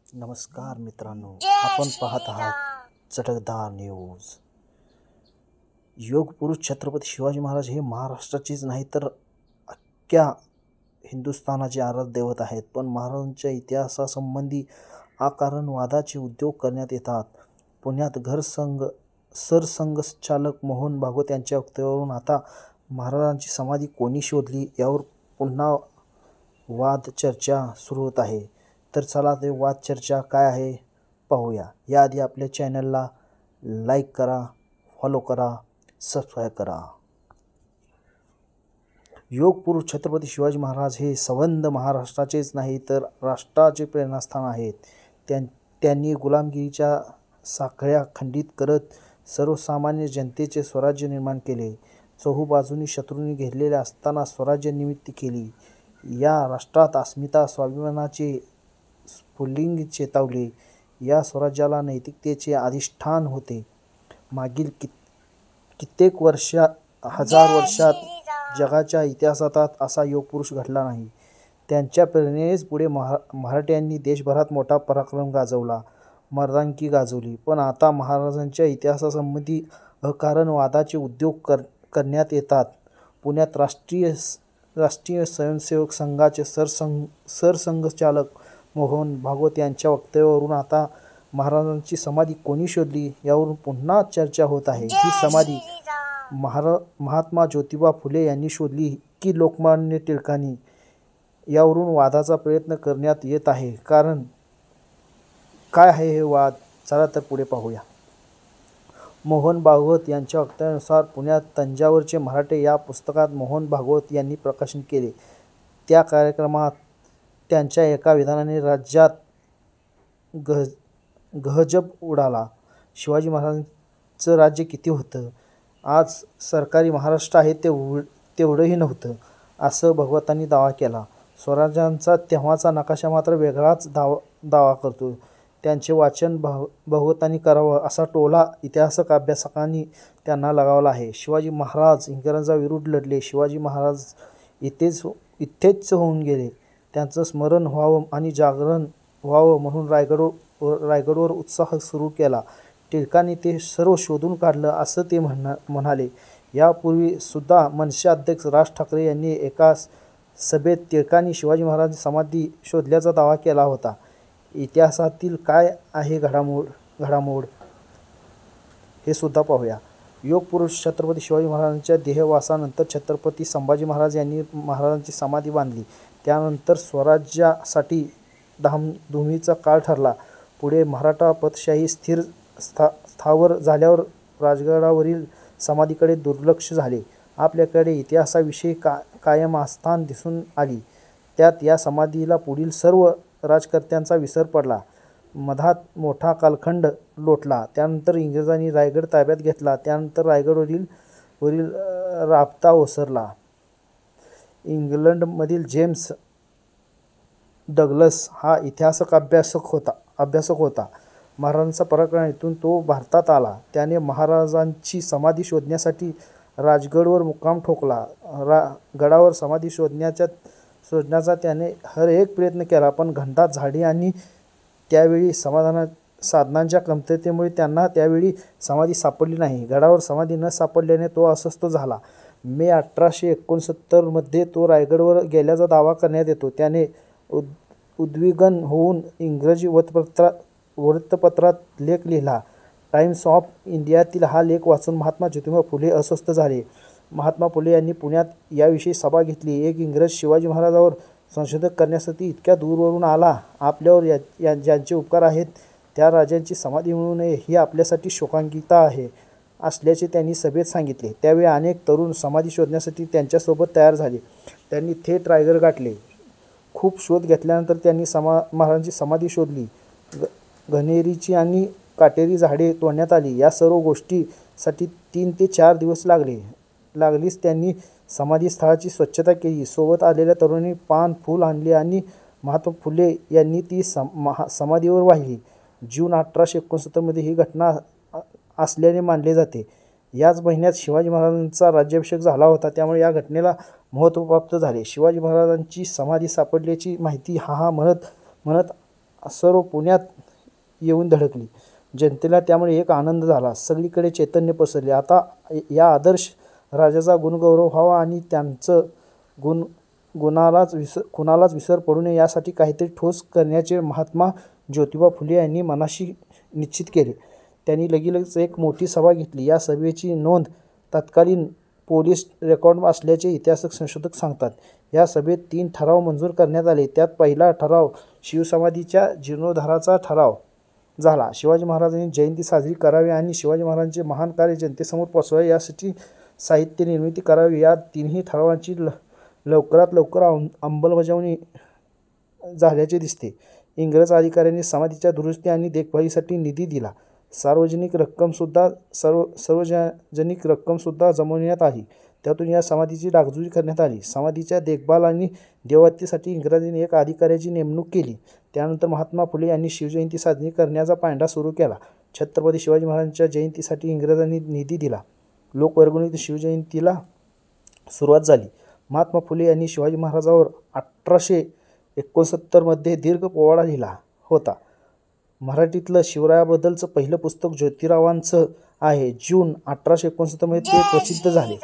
नमस्कार मित्रांनो, आपण पाहत आहात चटकदार न्यूज. योग पुरुष छत्रपती शिवाजी महाराज हे महाराष्ट्राचेच नाही तर अख्ख्या हिंदुस्थानाचे आराध्य दैवत आहेत. पण महाराजांच्या इतिहासासंबंधी अकारण वादाचे उद्योग करण्यात येतात. पुण्यात सरसंघचालक मोहन भागवत यांच्या वक्तव्यावरून आता महाराजांची समाधी कोणी शोधली यावर पुन्हा वाद चर्चा सुरू होत आहे. तर चला ते वाद चर्चा काय आहे पाहूया. याआधी आपल्या चॅनलला लाईक करा, फॉलो करा, सबस्क्राईब करा. योग पुरुष छत्रपती शिवाजी महाराज हे संबंध महाराष्ट्राचेच नाही तर राष्ट्राचे प्रेरणास्थान आहेत. त्यांनी गुलामगिरीच्या साखळ्या खंडित करत सर्वसामान्य जनतेचे स्वराज्य निर्माण केले. चहूबाजूंनी शत्रूंनी घेरलेले असताना स्वराज्य निर्मिती केली. या राष्ट्रात अस्मिता स्वाभिमानाचे स्फुल्लिंग चेतवले. या स्वराज्याला नैतिकतेचे अधिष्ठान होते. मागील कित्येक हजार वर्षात जगाच्या इतिहासात असा योग पुरुष घडला नाही. त्यांच्या प्रेरणेनेच पुढे मराठ्यांनी देशभरात मोठा पराक्रम गाजवला, मर्दानगी गाजवली. पण आता महाराजांच्या इतिहासासंबंधी अकारण वादाचे उद्योग करण्यात येतात. पुण्यात राष्ट्रीय स्वयंसेवक संघाचे सरसंघचालक मोहन भागवत यांच्या वक्तव्यावरून आता महाराजांची समाधी कोणी शोधली यावरून पुन्हा चर्चा होत आहे. ही समाधी महात्मा ज्योतिबा फुले यांनी शोधली की लोकमान्य टिळकांनी, यावरून वादाचा प्रयत्न करण्यात येत आहे. कारण काय आहे हे वाद, चला तर पुढे पाहूया. मोहन भागवत यांच्या वक्तव्यानुसार पुण्यात तंजावरचे मराठे या पुस्तकात मोहन भागवत यांनी प्रकाशन केले. त्या कार्यक्रमात त्यांच्या एका विधानाने राज्यात गहजब उडाला. शिवाजी महाराजांचं राज्य किती होतं, आज सरकारी महाराष्ट्र आहे तेवढंही नव्हतं, असं भागवतांनी दावा केला. स्वराज्याचा तेव्हाचा नकाशा मात्र वेगळाच दावा करतो. त्यांचे वाचन भागवतांनी करावं असा टोला इतिहासक अभ्यासकांनी त्यांना लगावला आहे. शिवाजी महाराज इंग्रजांविरुद्ध लढले. शिवाजी महाराज इथेच होऊन गेले. त्यांचं स्मरण व्हावं आणि जागरण व्हावं म्हणून रायगडवर उत्साह सुरू केला. टिळकांनी ते सर्व शोधून काढलं असं ते म्हणाले. यापूर्वी सुद्धा मनसे अध्यक्ष राज ठाकरे यांनी एका सभेत टिळकांनी शिवाजी महाराजांची समाधी शोधल्याचा दावा केला होता. इतिहासातील काय आहे घडामोड हे सुद्धा पाहूया. योग पुरुष छत्रपती शिवाजी महाराजांच्या देहवासानंतर छत्रपती संभाजी महाराज यांनी महाराजांची समाधी बांधली. त्यानंतर स्वराज्यासाठी धामधुमीचा काळ ठरला. पुढे मराठा पतशाही स्थावर झाल्यावर राजगडावरील समाधीकडे दुर्लक्ष झाले. आपल्याकडे इतिहासाविषयी कायम आस्थान दिसून आली. त्यात या समाधीला पुढील सर्व राजकर्त्यांचा विसर पडला. मधात मोठा कालखंड लोटला. त्यानंतर इंग्रजांनी रायगड ताब्यात घेतला. त्यानंतर रायगडवरील राबता ओसरला. इंग्लंडमधील जेम्स डग्लस हा इतिहासक अभ्यासक होता. महाराजांचा पराक्रम ऐकून तो भारतात आला. त्याने महाराजांची समाधी शोधण्यासाठी राजगडवर मुक्काम ठोकला. गडावर समाधी शोधण्याचा त्याने हर एक प्रयत्न केला, पण घनदाट झाडी आणि त्यावेळी साधनांच्या कमतरतेमुळे त्यांना त्यावेळी समाधी सापडली नाही. गडावर समाधी न सापडल्याने तो अस्वस्थ झाला. मे 1869 मध्ये तो रायगडवर गेल्याचा दावा करण्यात येतो. त्याने उद्विग्न होऊन इंग्रजी वृत्तपत्रात लेख लिहिला. टाइम्स ऑफ इंडियातील हा लेख वाचून महात्मा ज्योतिबा फुले अस्वस्थ झाले. महात्मा फुले यांनी पुण्यात याविषयी सभा घेतली. एक इंग्रज शिवाजी महाराजांवर संशोधन करण्यासाठी इतक्या दूरवरून आला. आपल्यावर ज्यांचे उपकार आहेत त्या राजांची समाधी मिळू नये ही आपल्यासाठी शोकांतिका असल्याचे त्यांनी सभेत सांगितले. त्यावेळी अनेक तरुण समाधी शोधण्यासाठी त्यांच्यासोबत तयार झाले. त्यांनी थेट रायगड गाठले. खूप शोध घेतल्यानंतर त्यांनी महाराजांची समाधी शोधली. घनेरीची आणि काटेरी झाडे तोडण्यात आली. या सर्व गोष्टीसाठी 3 ते 4 दिवस लागलीच. त्यांनी समाधी स्थळाची स्वच्छता केली. सोबत आलेल्या तरुणांनी पान फूल आणले आणि महात्मा फुले यांनी ती समाधीवर वाहिली. जून 1869 मध्ये ही घटना असल्याने मानले जाते. याच महिन्यात शिवाजी महाराजांचा राज्याभिषेक झाला होता. त्यामुळे या घटनेला महत्त्व प्राप्त झाले. शिवाजी महाराजांची समाधी सापडल्याची माहिती म्हणत सर्व पुण्यात येऊन धडकली. जनतेला त्यामुळे एक आनंद झाला. सगळीकडे चैतन्य पसरले. आता या आदर्श राजाचा गुणगौरव व्हावा आणि त्यांचं कुणालाच विसर पडू नये यासाठी काहीतरी ठोस करण्याचे महात्मा ज्योतिबा फुले यांनी मनाशी निश्चित केले. त्यांनी लगेच एक मोठी सभा घेतली. या सभेची नोंद तत्कालीन पोलीस रेकॉर्ड असल्याचे इतिहास संशोधक सांगतात. या सभेत 3 ठराव मंजूर करण्यात आले. त्यात पहिला ठराव शिवसमाधीच्या जीर्णोद्धाराचा ठराव झाला. शिवाजी महाराजांनी जयंती साजरी करावी आणि शिवाजी महाराजांचे महान कार्य जनतेसमोर पोचवावे यासाठी साहित्य निर्मिती करावी. या 3ही ठरावांची लवकरात लवकर अंमलबजावणी झाल्याचे दिसते. इंग्रज अधिकाऱ्यांनी समाधीच्या दुरुस्ती आणि देखभालीसाठी निधी दिला. सार्वजनिक रक्कमसुद्धा जमवण्यात आली. त्यातून या समाधीची डागडुजी करण्यात आली. समाधीच्या देखभाल आणि देवत्तेसाठी इंग्रजांनी एक अधिकाऱ्याची नेमणूक केली. त्यानंतर महात्मा फुले यांनी शिवजयंती साजरी करण्याचा पायंडा सुरू केला. छत्रपती शिवाजी महाराजांच्या जयंतीसाठी इंग्रजांनी निधी दिला. लोकवर्गणीतून शिवजयंतीला सुरुवात झाली. महात्मा फुले यांनी शिवाजी महाराजांवर 1869 मध्ये दीर्घ पोवाडा लिहिला होता. मराठीतलं शिवरायाबद्दलचं पहिलं पुस्तक ज्योतिरावांचं आहे. जून 1869 मध्ये ते प्रसिद्ध झाले.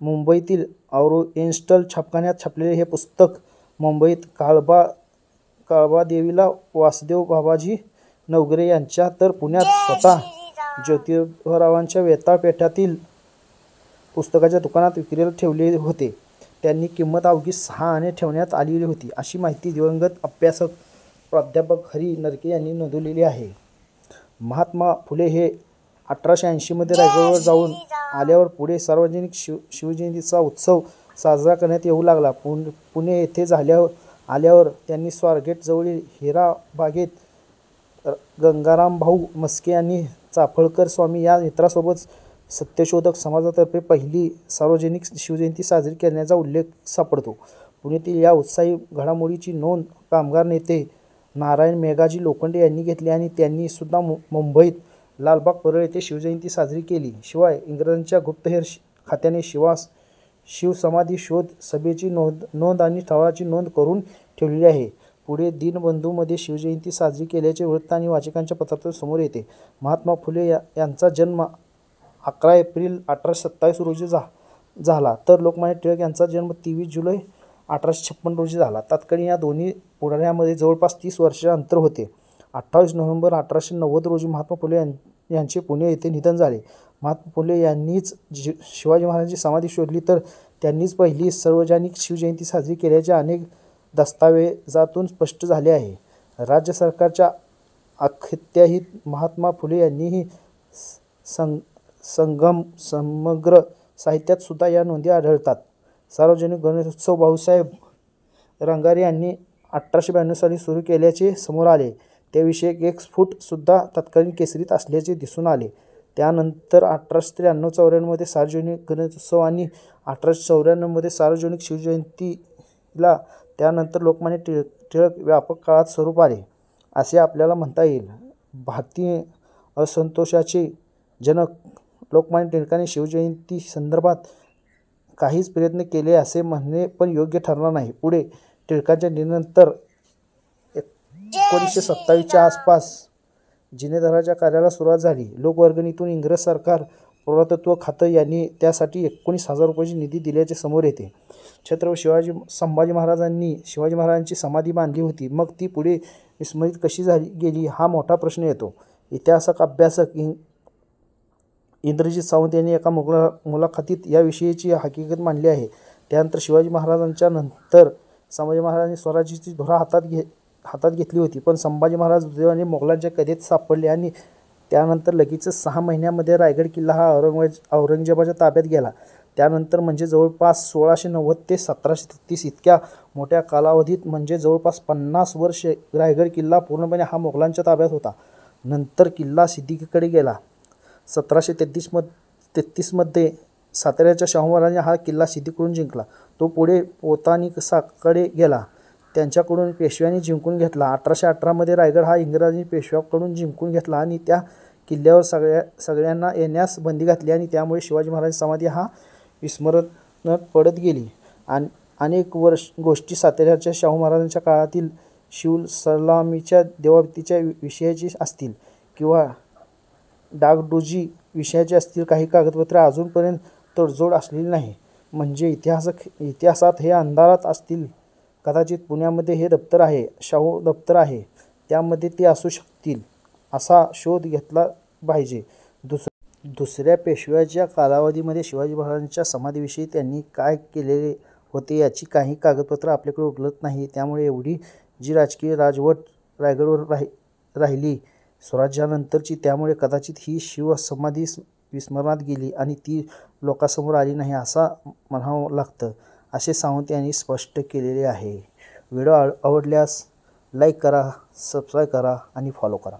मुंबईतील ओरिएंटल छापखान्यात छापलेले हे पुस्तक मुंबईत काळबादेवीला वासुदेव बाबाजी नवघरे यांच्या तर पुण्यात स्वतः ज्योतिरावांच्या वेताळ पेठातील पुस्तकाच्या दुकानात विक्रीला ठेवले होते. त्यांनी किंमत अवघी 6 आणे ठेवण्यात आलेली होती, अशी माहिती दिवंगत अभ्यासक प्राध्यापक हरी नरके यांनी नोंदवलेली आहे. महात्मा फुले हे 1880 मध्ये रायगडवर जाऊन आल्यावर पुढे सार्वजनिक शिवजयंतीचा उत्सव साजरा करण्यात येऊ लागला. पुणे येथे आल्यावर त्यांनी स्वारगेट जवळील हिराबागेत गंगारामभाऊ म्हस्के आणि चाफळकर स्वामी या मित्रांसोबत सत्यशोधक समाजातर्फे पहिली सार्वजनिक शिवजयंती साजरी करण्याचा उल्लेख सापडतो. पुण्यातील या उत्साही घडामोडीची नोंद कामगार नेते नारायण मेघाजी लोखंडे यांनी घेतली आणि त्यांनी सुद्धा मुंबईत लालबाग परळ येथे शिवजयंती साजरी केली. शिवाय इंग्रजांच्या गुप्तहेर खात्याने शिवसमाधी शोध सभेची नोंद आणि ठरावाची नोंद करून ठेवलेली आहे. पुढे दीनबंधूमध्ये शिवजयंती साजरी केल्याचे वृत्त आणि वाचकांच्या पत्रातून समोर येते. महात्मा फुले यांचा जन्म 11 एप्रिल 1827 रोजी झाला, तर लोकमान्य टिळक यांचा जन्म 23 जुलै 1856 रोजी झाला. तत्कालीन या दोन्ही पुढाऱ्यांमध्ये जवळपास 30 वर्षाचे अंतर होते. 28 नोव्हेंबर 1890 रोजी महात्मा फुले यांचे पुणे येथे निधन झाले. महात्मा फुले यांनीच शिवाजी महाराजांची समाधी शोधली, तर त्यांनीच पहिली सार्वजनिक शिवजयंती साजरी केल्याचे अनेक दस्तावेजातून स्पष्ट झाले आहे. राज्य सरकारच्या अखत्यारीत महात्मा फुले यांनीही समग्र साहित्यात सुद्धा या नोंदी आढळतात. सार्वजनिक गणेशोत्सव भाऊसाहेब रंगारे यांनी 1892 साली सुरू केल्याचे समोर आले. त्याविषयी एक स्फुट सुद्धा तत्कालीन केसरीत असल्याचे दिसून आले. त्यानंतर 1893-94 मध्ये सार्वजनिक गणेशोत्सव आणि 1894 मध्ये सार्वजनिक शिवजयंतीला त्यानंतर लोकमान्य टिळक व्यापक काळात स्वरूप आले, असे आपल्याला म्हणता येईल. भारतीय असंतोषाचे जनक लोकमान्य टिळकांनी शिवजयंती संदर्भात काहीच प्रयत्न केले असे म्हणणे पण योग्य ठरणार नाही. पुढे टिळकांच्या निधनानंतर 1927च्या आसपास जिनेदाराच्या कार्याला सुरुवात झाली. लोकवर्गणीतून इंग्रज सरकार पुरातत्व खातं यांनी त्यासाठी 19,000 रुपयाची निधी दिल्याचे समोर येते. छत्रपती संभाजी महाराजांनी शिवाजी महाराजांची समाधी बांधली होती, मग ती पुढे विस्मरित कशी गेली हा मोठा प्रश्न येतो. इतिहासक अभ्यासक इंद्रजित सावंत यांनी एका मुलाखतीत याविषयीची हकीकत मांडली आहे. त्यानंतर शिवाजी महाराजांच्या नंतर संभाजी महाराजांनी स्वराज्याची धुरा हातात घेतली होती, पण संभाजी महाराज दुर्दैवाने मोगलांच्या कैदेत सापडले आणि त्यानंतर लगेचच 6 महिन्यांमध्ये रायगड किल्ला हा औरंगजेबाच्या ताब्यात गेला. त्यानंतर म्हणजे जवळपास 1690 ते 1733 इतक्या मोठ्या कालावधीत म्हणजे जवळपास 50 वर्षे रायगड किल्ला पूर्णपणे हा मोगलांच्या ताब्यात होता. नंतर किल्ला सिद्दीकीकडे गेला. 1733 मध्ये साताऱ्याच्या शाहू महाराजांनी हा किल्ला सिद्दीकडून जिंकला. तो पुढे पोतानिकसाकडे गेला, त्यांच्याकडून पेशव्यांनी जिंकून घेतला. 1818 मध्ये रायगड हा इंग्रजांनी पेशव्यांकडून जिंकून घेतला आणि त्या किल्ल्यावर सगळ्यांना येण्यास बंदी घातली आणि त्यामुळे शिवाजी महाराजांची समाधी हा विस्मरणात पडत गेली. अनेक गोष्टी साताऱ्याच्या शाहू महाराजांच्या काळातील शिवसलामीच्या देवबाबतीच्या विषयाची असतील किंवा डागडुजी विषयाची असतील काही कागदपत्रे अजूनपर्यंत तडजोड असलेली नाही. म्हणजे इतिहासात हे अंधारात असतील. कदाचित पुण्यामध्ये हे दप्तर आहे, शाहू दप्तर आहे, त्यामध्ये ते असू शकतील असा शोध घेतला पाहिजे. दुसऱ्या पेशव्याच्या कालावधीमध्ये शिवाजी महाराजांच्या समाधीविषयी त्यांनी काय केलेले होते याची काही कागदपत्रं आपल्याकडे उपलब्ध नाही. त्यामुळे एवढी जी राजकीय राजवट रायगडवर राहिली स्वराज्यानंतरची, त्यामुळे कदाचित ही शिवसमाधी विस्मरणात गेली आणि ती लोकांसमोर आली नाही असा म्हणावं लागतं, असे सावंत यांनी स्पष्ट केलेले आहे. व्हिडिओ आवडल्यास लाईक करा, सबस्क्राईब करा आणि फॉलो करा.